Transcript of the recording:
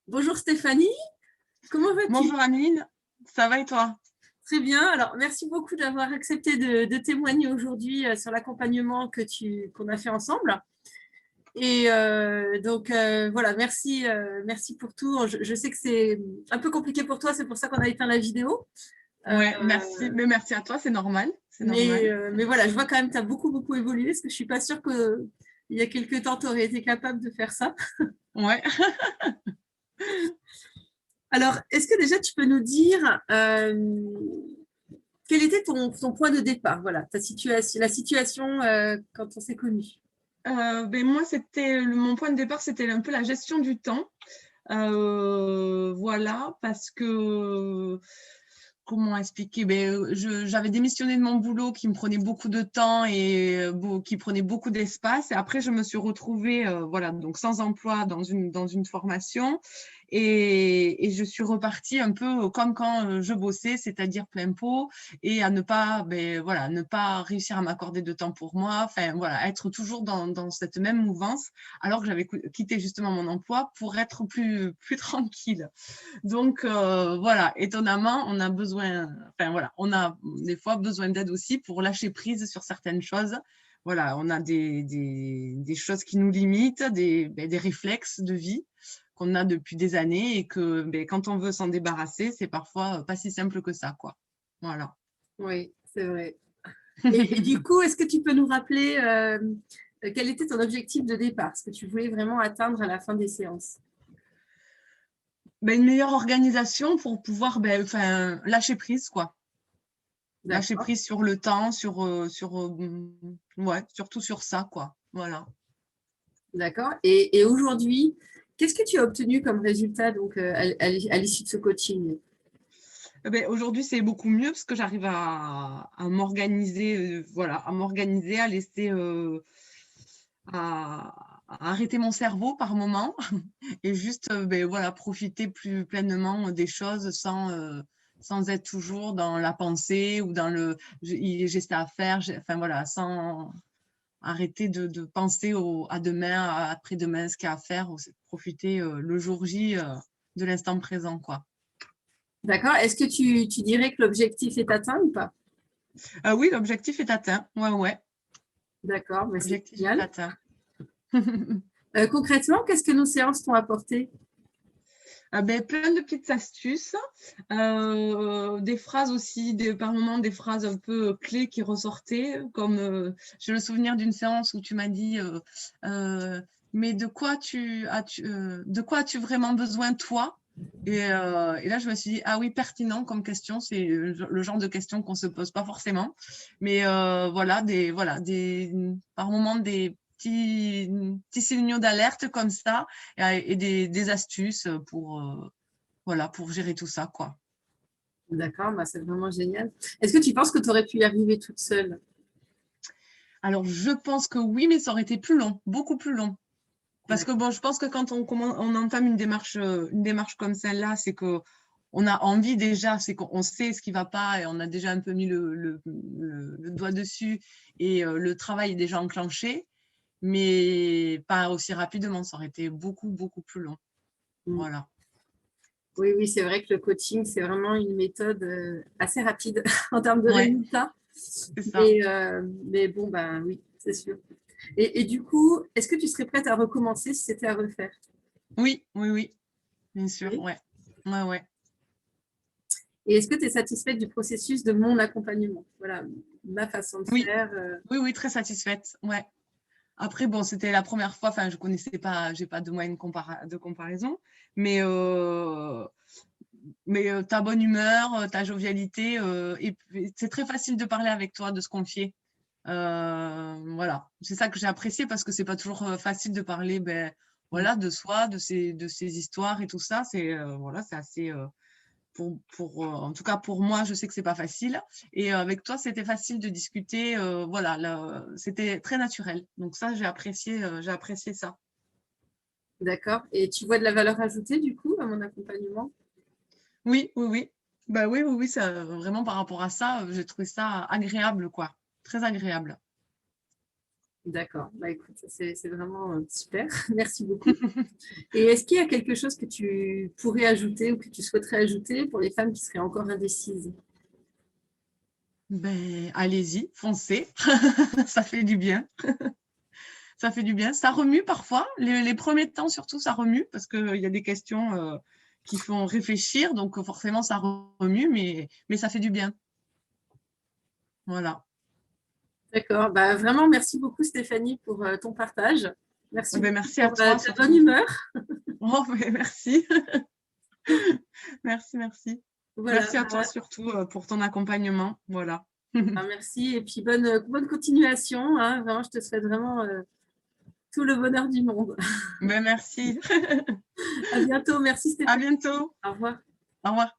Bonjour Stéphanie, comment vas-tu? Bonjour Ameline, ça va et toi? Très bien. Alors, merci beaucoup d'avoir accepté de témoigner aujourd'hui sur l'accompagnement qu'on a fait ensemble. Et voilà, merci pour tout. Je sais que c'est un peu compliqué pour toi, c'est pour ça qu'on a éteint la vidéo. Euh, Ouais, merci, mais merci à toi, c'est normal, c'est normal. mais voilà, je vois quand même que tu as beaucoup évolué, parce que je ne suis pas sûre qu'il y a quelques temps, tu aurais été capable de faire ça. Ouais. Alors, est-ce que déjà tu peux nous dire quel était ton point de départ, voilà, la situation quand on s'est connus? Moi, mon point de départ, c'était un peu la gestion du temps. Voilà, parce que comment expliquer? J'avais démissionné de mon boulot qui me prenait beaucoup de temps et qui prenait beaucoup d'espace. Et après, je me suis retrouvée, voilà, donc sans emploi dans une formation. Et je suis repartie un peu comme quand je bossais, c'est-à-dire plein pot, et à voilà, ne pas réussir à m'accorder de temps pour moi. Enfin, voilà, être toujours dans cette même mouvance, alors que j'avais quitté justement mon emploi pour être plus tranquille. Donc voilà, étonnamment, on a besoin, enfin voilà, on a des fois besoin d'aide aussi pour lâcher prise sur certaines choses. Voilà, on a des choses qui nous limitent, des réflexes de vie qu'on a depuis des années et que quand on veut s'en débarrasser, c'est parfois pas si simple que ça, quoi. Voilà. Oui, c'est vrai. Et du coup, est-ce que tu peux nous rappeler quel était ton objectif de départ, ce que tu voulais vraiment atteindre à la fin des séances? Une meilleure organisation pour pouvoir lâcher prise, quoi. Lâcher D'accord, prise sur le temps, ouais, surtout sur ça, quoi. Voilà. d'accord. Et aujourd'hui, qu'est-ce que tu as obtenu comme résultat donc, à l'issue de ce coaching? Aujourd'hui, c'est beaucoup mieux parce que j'arrive à m'organiser, voilà, à m'organiser, à laisser, à arrêter mon cerveau par moment et juste, voilà, profiter plus pleinement des choses sans être toujours dans la pensée ou dans j'ai ça à faire, enfin voilà, sans arrêter de penser à demain, à après-demain, ce qu'il y a à faire, profiter le jour J de l'instant présent, quoi. D'accord. Est-ce que tu dirais que l'objectif est atteint ou pas? Oui, l'objectif est atteint. Ouais, ouais, D'accord, mais c'est l'objectif est génial. atteint. Concrètement, qu'est-ce que nos séances t'ont apporté? Plein de petites astuces, des phrases aussi, par moments des phrases un peu clés qui ressortaient, comme j'ai le souvenir d'une séance où tu m'as dit mais de quoi as-tu vraiment besoin toi? Et là, je me suis dit, ah oui, pertinent comme question, c'est le genre de question qu'on se pose pas forcément. Mais voilà, par moments, des petits signaux d'alerte comme ça et des astuces voilà, pour gérer tout ça, quoi. D'accord, bah c'est vraiment génial. Est-ce que tu penses que tu aurais pu y arriver toute seule? Alors, je pense que oui, mais ça aurait été plus long, beaucoup plus long. Parce que bon, je pense que quand on entame une démarche comme celle-là, c'est que on a envie déjà, c'est qu'on sait ce qui va pas et on a déjà un peu mis le doigt dessus et le travail est déjà enclenché, mais pas aussi rapidement. Ça aurait été beaucoup plus long. Mm. Voilà. Oui, oui, c'est vrai que le coaching, c'est vraiment une méthode assez rapide en termes de Ouais, résultats. c'est ça. Mais bon, bah oui, c'est sûr. Et du coup, est-ce que tu serais prête à recommencer si c'était à refaire? Oui, oui, oui, bien sûr, Oui. ouais. Ouais, ouais. Et est-ce que tu es satisfaite du processus de mon accompagnement? Voilà, ma façon de Oui, faire. oui, oui, très satisfaite. Ouais. Après, bon, c'était la première fois, enfin, je connaissais pas, j'ai pas de moyen de comparaison, mais, ta bonne humeur, ta jovialité, et puis, c'est très facile de parler avec toi, de se confier. Voilà, c'est ça que j'ai apprécié parce que c'est pas toujours facile de parler, voilà, de soi, de ses histoires et tout ça. Voilà, c'est assez, en tout cas pour moi, je sais que c'est pas facile. Et avec toi, c'était facile de discuter. Voilà, c'était très naturel. Donc ça, j'ai apprécié ça. D'accord. Et tu vois de la valeur ajoutée, du coup, à mon accompagnement? Oui, oui, oui. Bah oui, oui, oui, ça, vraiment par rapport à ça, j'ai trouvé ça agréable, quoi. Très agréable. D'accord. Bah, écoute, c'est vraiment super. Merci beaucoup. Et est-ce qu'il y a quelque chose que tu pourrais ajouter ou que tu souhaiterais ajouter pour les femmes qui seraient encore indécises? Ben, allez-y, foncez, ça fait du bien. Ça fait du bien. Ça remue parfois. Les premiers temps, surtout, ça remue parce qu'il y a des questions qui font réfléchir. Donc, forcément, ça remue, mais ça fait du bien. Voilà. D'accord. Bah, vraiment, merci beaucoup Stéphanie pour ton partage. Merci Ben, beaucoup merci à pour toi, ta bonne surtout. humeur. Oh, ben, merci. Merci, merci. Voilà. Merci à toi, surtout, pour ton accompagnement. Voilà. Bah, merci et puis bonne continuation, hein. Vraiment, je te souhaite vraiment tout le bonheur du monde. Ben, merci. À bientôt. Merci À Stéphanie. bientôt. Au revoir. Au revoir.